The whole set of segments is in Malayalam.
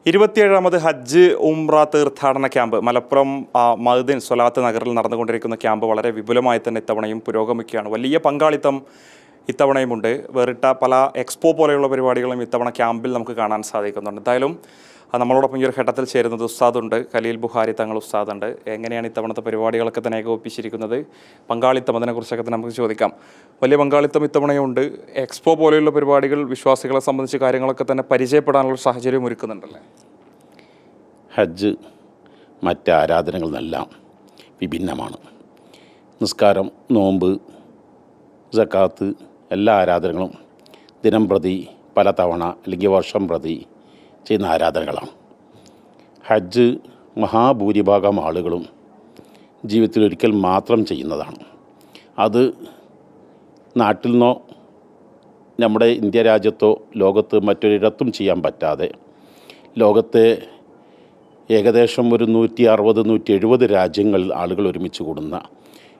27ാമത് ഹജ്ജ് ഉംറ തീർത്ഥാടന ക്യാമ്പ് മലപ്പുറം മഅ്ദിൻ സ്വലാത്ത് നഗറിൽ നടന്നുകൊണ്ടിരിക്കുന്ന ക്യാമ്പ് വളരെ വിപുലമായി തന്നെ ഇത്തവണയും പുരോഗമിക്കുകയാണ്. വലിയ പങ്കാളിത്തം ഇത്തവണയുമുണ്ട്. വേറിട്ട പല എക്സ്പോ പോലെയുള്ള പരിപാടികളും ഇത്തവണ ക്യാമ്പിൽ നമുക്ക് കാണാൻ സാധിക്കുന്നുണ്ട്. എന്തായാലും നമ്മളോടൊപ്പം ഈ ഒരു ഘട്ടത്തിൽ ചേരുന്നത് ഉസ്താദുണ്ട്, ഖലീൽ ബുഖാരി തങ്ങൾ ഉസ്താദുണ്ട്. എങ്ങനെയാണ് ഇത്തവണത്തെ പരിപാടികളൊക്കെ തന്നെ ഏകോപിപ്പിച്ചിരിക്കുന്നത്, പങ്കാളിത്തം, അതിനെക്കുറിച്ചൊക്കെ തന്നെ നമുക്ക് ചോദിക്കാം. വലിയ പങ്കാളിത്തം ഇത്തവണയുണ്ട്. എക്സ്പോ പോലെയുള്ള പരിപാടികൾ വിശ്വാസികളെ സംബന്ധിച്ച് കാര്യങ്ങളൊക്കെ തന്നെ പരിചയപ്പെടാനുള്ള സാഹചര്യം ഒരുക്കുന്നുണ്ടല്ലേ? ഹജ്ജ് മറ്റ് ആരാധനകളിലെല്ലാം വിഭിന്നമാണ്. നിസ്കാരം, നോമ്പ്, സക്കാത്ത് എല്ലാ ആരാധനകളും ദിനം പ്രതി പലതവണ അല്ലെങ്കിൽ വർഷം പ്രതി ചെയ്യുന്ന ആരാധനകളാണ്. ഹജ്ജ് മഹാഭൂരിഭാഗം ആളുകളും ജീവിതത്തിലൊരിക്കൽ മാത്രം ചെയ്യുന്നതാണ്. അത് നാട്ടിൽ നിന്നോ നമ്മുടെ ഇന്ത്യ രാജ്യത്തോ ലോകത്ത് മറ്റൊരിടത്തും ചെയ്യാൻ പറ്റാതെ ലോകത്തെ ഏകദേശം ഒരു 160-170 രാജ്യങ്ങളിൽ ആളുകൾ ഒരുമിച്ച് കൂടുന്ന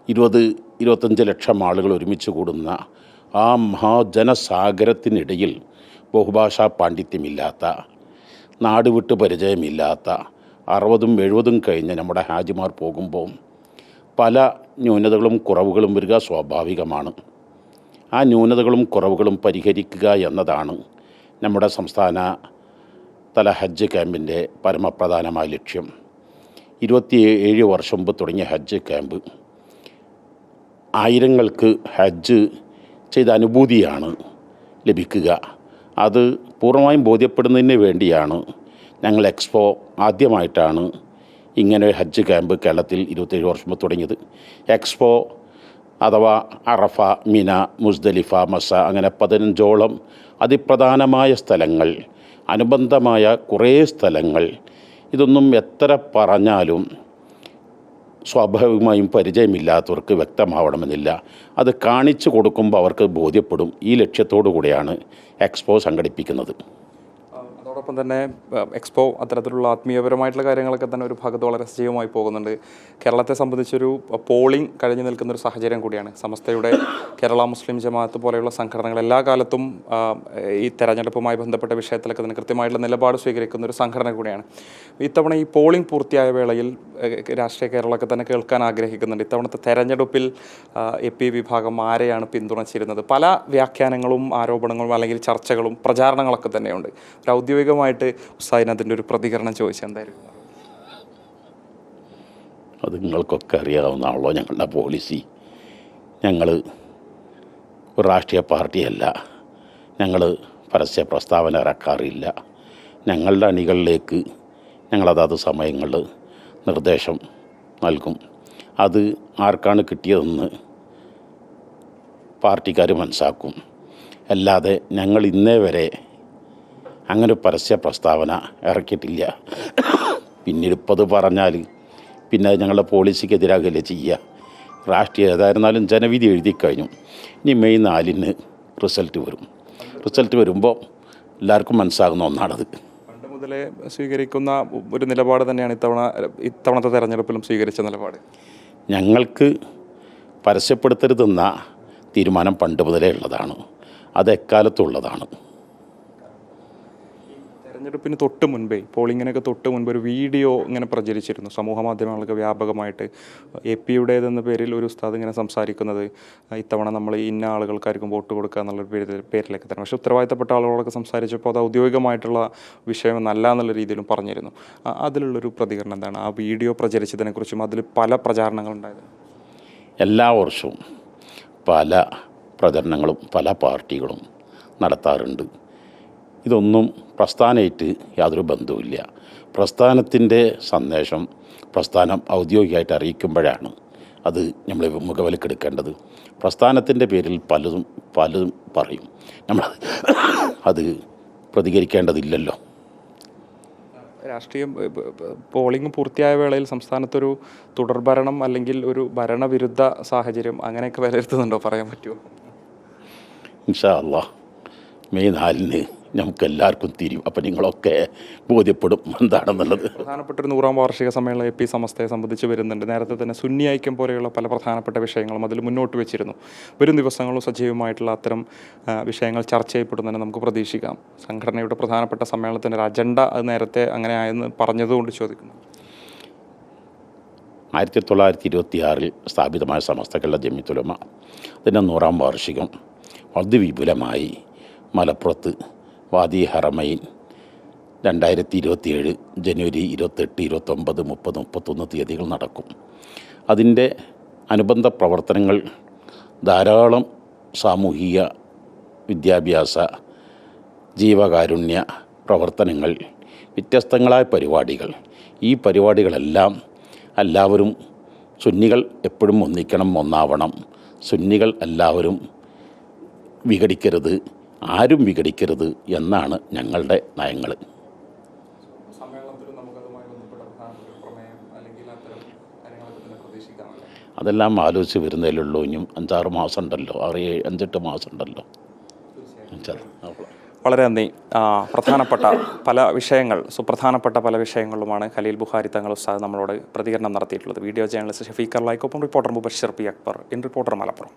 20-25 ലക്ഷം ആളുകൾ ഒരുമിച്ച് കൂടുന്ന ആ മഹാജനസാഗരത്തിനിടയിൽ ബഹുഭാഷാ പാണ്ഡിത്യമില്ലാത്ത, നാട് വിട്ട് പരിചയമില്ലാത്ത 60-70 കഴിഞ്ഞ് നമ്മുടെ ഹാജിമാർ പോകുമ്പോൾ പല ന്യൂനതകളും കുറവുകളും വരിക സ്വാഭാവികമാണ്. ആ ന്യൂനതകളും കുറവുകളും പരിഹരിക്കുക എന്നതാണ് നമ്മുടെ സംസ്ഥാന തല ഹജ്ജ് ക്യാമ്പിൻ്റെ പരമപ്രധാനമായ ലക്ഷ്യം. 27 വർഷം മുമ്പ് തുടങ്ങിയ ഹജ്ജ് ക്യാമ്പ് ആയിരങ്ങൾക്ക് ഹജ്ജ് ചെയ്ത അനുഭൂതിയാണ് ലഭിക്കുക. അത് പൂർണ്ണമായും ബോധ്യപ്പെടുന്നതിന് വേണ്ടിയാണ് ഞങ്ങൾ എക്സ്പോ ആദ്യമായിട്ടാണ് ഇങ്ങനെ ഹജ്ജ് ക്യാമ്പ് കേരളത്തിൽ 27 വർഷം മുമ്പ് തുടങ്ങിയത്. എക്സ്പോ അഥവാ അറഫ, മിന, മുസ്ദലിഫ, മസ അങ്ങനെ 15ഓളം അതിപ്രധാനമായ സ്ഥലങ്ങൾ, അനുബന്ധമായ കുറേ സ്ഥലങ്ങൾ, ഇതൊന്നും എത്ര പറഞ്ഞാലും സ്വാഭാവികമായും പരിചയമില്ലാത്തവർക്ക് വ്യക്തമാവണമെന്നില്ല. അത് കാണിച്ചു കൊടുക്കുമ്പോൾ അവർക്ക് ബോധ്യപ്പെടും. ഈ ലക്ഷ്യത്തോടു കൂടിയാണ് എക്സ്പോ സംഘടിപ്പിക്കുന്നത്. അതോടൊപ്പം തന്നെ എക്സ്പോ അത്തരത്തിലുള്ള ആത്മീയപരമായിട്ടുള്ള കാര്യങ്ങളൊക്കെ തന്നെ ഒരു ഭാഗത്ത് വളരെ സജീവമായി പോകുന്നുണ്ട്. കേരളത്തെ സംബന്ധിച്ചൊരു പോളിംഗ് കഴിഞ്ഞു നിൽക്കുന്നൊരു സാഹചര്യം കൂടിയാണ്. സമസ്തയുടെ കേരള മുസ്ലിം ജമാഅത്ത് പോലെയുള്ള സംഘടനകൾ എല്ലാ കാലത്തും ഈ തെരഞ്ഞെടുപ്പുമായി ബന്ധപ്പെട്ട വിഷയത്തിലൊക്കെ തന്നെ കൃത്യമായിട്ടുള്ള നിലപാട് സ്വീകരിക്കുന്ന ഒരു സംഘടന കൂടിയാണ്. ഇത്തവണ ഈ പോളിംഗ് പൂർത്തിയായ വേളയിൽ രാഷ്ട്രീയ കേരളമൊക്കെ തന്നെ കേൾക്കാൻ ആഗ്രഹിക്കുന്നുണ്ട്. ഇത്തവണത്തെ തെരഞ്ഞെടുപ്പിൽ AP വിഭാഗം ആരെയാണ് പിന്തുണച്ചിരുന്നത്? പല വ്യാഖ്യാനങ്ങളും ആരോപണങ്ങളും അല്ലെങ്കിൽ ചർച്ചകളും പ്രചാരണങ്ങളൊക്കെ തന്നെയുണ്ട്. ഒരു ഔദ്യോഗികമായിട്ട് ഉസ്താദിന് അതിൻ്റെ ഒരു പ്രതികരണം ചോദിച്ചാൽ എന്തായിരിക്കും? അത് നിങ്ങൾക്കൊക്കെ അറിയാവുന്നതാണല്ലോ ഞങ്ങളുടെ പോളിസി. ഞങ്ങൾ ഒരു രാഷ്ട്രീയ പാർട്ടിയല്ല. ഞങ്ങൾ പരസ്യ പ്രസ്താവന ഇറക്കാറില്ല. ഞങ്ങളുടെ അണികളിലേക്ക് ഞങ്ങളതാത് സമയങ്ങളിൽ നിർദ്ദേശം നൽകും. അത് ആർക്കാണ് കിട്ടിയതെന്ന് പാർട്ടിക്കാർ മനസ്സാക്കും. അല്ലാതെ ഞങ്ങൾ ഇന്നേ വരെ അങ്ങനെ പരസ്യ പ്രസ്താവന ഇറക്കിയിട്ടില്ല. പിന്നീട് ഇപ്പോൾ അത് പറഞ്ഞാൽ പിന്നെ ഞങ്ങളുടെ പോളിസിക്ക് എതിരാകല്ലേ ചെയ്യുക. രാഷ്ട്രീയ ഏതായിരുന്നാലും ജനവിധി എഴുതി കഴിഞ്ഞു. ഇനി മെയ് 4-ന് റിസൾട്ട് വരും. റിസൾട്ട് വരുമ്പോൾ എല്ലാവർക്കും മനസ്സാകുന്ന ഒന്നാണത്. പണ്ട് മുതലേ സ്വീകരിക്കുന്ന ഒരു നിലപാട് തന്നെയാണ് ഇത്തവണത്തെ തെരഞ്ഞെടുപ്പിലും സ്വീകരിച്ച നിലപാട്. ഞങ്ങൾക്ക് പരസ്യപ്പെടുത്തരുതെന്ന തീരുമാനം പണ്ട് മുതലേ ഉള്ളതാണ്. അത് എക്കാലത്തുള്ളതാണ്. തെരഞ്ഞെടുപ്പിന് തൊട്ട് മുൻപേ, പോളിങ്ങിനൊക്കെ തൊട്ട് മുൻപ് ഒരു വീഡിയോ ഇങ്ങനെ പ്രചരിച്ചിരുന്നു സമൂഹ മാധ്യമങ്ങൾക്ക് വ്യാപകമായിട്ട്. AP-യുടേതെന്ന പേരിൽ ഒരു ഉസ്താദ് ഇങ്ങനെ സംസാരിക്കുന്നത് ഇത്തവണ നമ്മൾ ഇന്ന ആളുകൾക്കായിരിക്കും വോട്ട് കൊടുക്കുക എന്നുള്ള പേരിലേക്ക് തന്നെ. പക്ഷേ ഉത്തരവാദിത്തപ്പെട്ട ആളുകളോടൊക്കെ സംസാരിച്ചപ്പോൾ അത് ഔദ്യോഗികമായിട്ടുള്ള വിഷയമൊന്നല്ല എന്നുള്ള രീതിയിലും പറഞ്ഞിരുന്നു. അതിലുള്ളൊരു പ്രതികരണം എന്താണ്? ആ വീഡിയോ പ്രചരിച്ചതിനെക്കുറിച്ചും അതിൽ പല പ്രചാരണങ്ങളുണ്ടായത്. എല്ലാ വർഷവും പല പ്രചരണങ്ങളും പല പാർട്ടികളും നടത്താറുണ്ട്. ഇതൊന്നും പ്രസ്ഥാനമായിട്ട് യാതൊരു ബന്ധവുമില്ല. പ്രസ്ഥാനത്തിൻ്റെ സന്ദേശം പ്രസ്ഥാനം ഔദ്യോഗികമായിട്ട് അറിയിക്കുമ്പോഴാണ് അത് നമ്മൾ മുഖവിലക്കെടുക്കേണ്ടത്. പ്രസ്ഥാനത്തിൻ്റെ പേരിൽ പലതും പറയും. നമ്മൾ അത് പ്രതികരിക്കേണ്ടതില്ലല്ലോ. രാഷ്ട്രീയം പോളിംഗ് പൂർത്തിയായ വേളയിൽ സംസ്ഥാനത്തൊരു തുടർഭരണം അല്ലെങ്കിൽ ഒരു ഭരണവിരുദ്ധ സാഹചര്യം അങ്ങനെയൊക്കെ വിലയിരുത്തുന്നുണ്ടോ? പറയാൻ പറ്റുമോ? ഇൻഷാ അല്ലാഹ് മെയ് 4-ന് നമുക്ക് എല്ലാവർക്കും തിരിയും. അപ്പോൾ നിങ്ങളൊക്കെ ബോധ്യപ്പെടും എന്താണെന്നുള്ളത്. പ്രധാനപ്പെട്ട ഒരു 100-ാം വാർഷിക സമ്മേളനം AP സമസ്തയെ സംബന്ധിച്ച് വരുന്നുണ്ട്. നേരത്തെ തന്നെ സുന്നി ഐക്യം പോലെയുള്ള പല പ്രധാനപ്പെട്ട വിഷയങ്ങളും അതിൽ മുന്നോട്ട് വെച്ചിരുന്നു. വരും ദിവസങ്ങളും സജീവമായിട്ടുള്ള അത്തരം വിഷയങ്ങൾ ചർച്ച ചെയ്യപ്പെടുന്നതിന് നമുക്ക് പ്രതീക്ഷിക്കാം. സംഘടനയുടെ പ്രധാനപ്പെട്ട സമ്മേളനത്തിൻ്റെ ഒരു അജണ്ട അത് നേരത്തെ അങ്ങനെ ആയെന്ന് പറഞ്ഞതുകൊണ്ട് ചോദിക്കുന്നു. 1926 സ്ഥാപിതമായ സമസ്ത കേരള ജമിയത്തുൽ ഉലമ അതിൻ്റെ 100-ാം വാർഷികം വളരെ വിപുലമായി മലപ്പുറത്ത് വാദി ഹറമൈൻ 2027 ജനുവരി 28, 29, 30, 31 തീയതികൾ നടക്കും. അതിൻ്റെ അനുബന്ധ പ്രവർത്തനങ്ങൾ ധാരാളം സാമൂഹിക വിദ്യാഭ്യാസ ജീവകാരുണ്യ പ്രവർത്തനങ്ങൾ, വ്യത്യസ്തങ്ങളായ പരിപാടികൾ. ഈ പരിപാടികളെല്ലാം എല്ലാവരും സുന്നികൾ എപ്പോഴും ഒന്നിക്കണം, ഒന്നാവണം. സുന്നികൾ എല്ലാവരും വിഘടിക്കരുത്, ആരും വിഘടിക്കരുത് എന്നാണ് ഞങ്ങളുടെ നയങ്ങൾ. അതെല്ലാം ആലോചിച്ച് വരുന്നതിലുള്ളൂ. ഇനിയും 5-6 മാസം ഉണ്ടല്ലോ, 6-7-8 മാസം ഉണ്ടല്ലോ. വളരെ നന്ദി. പ്രധാനപ്പെട്ട പല വിഷയങ്ങൾ, സുപ്രധാനപ്പെട്ട പല വിഷയങ്ങളുമാണ് ഖലീൽ ബുഖാരി തങ്ങൾ ഉസ്താദ് നമ്മളോട് പ്രതികരണം നടത്തിയിട്ടുള്ളത്. വീഡിയോ ജേർണലിസ്റ്റ് ഷഫീഖ് അർലായിക്കൊപ്പം reporter Mubashir P Akbar, in reporter Malappuram.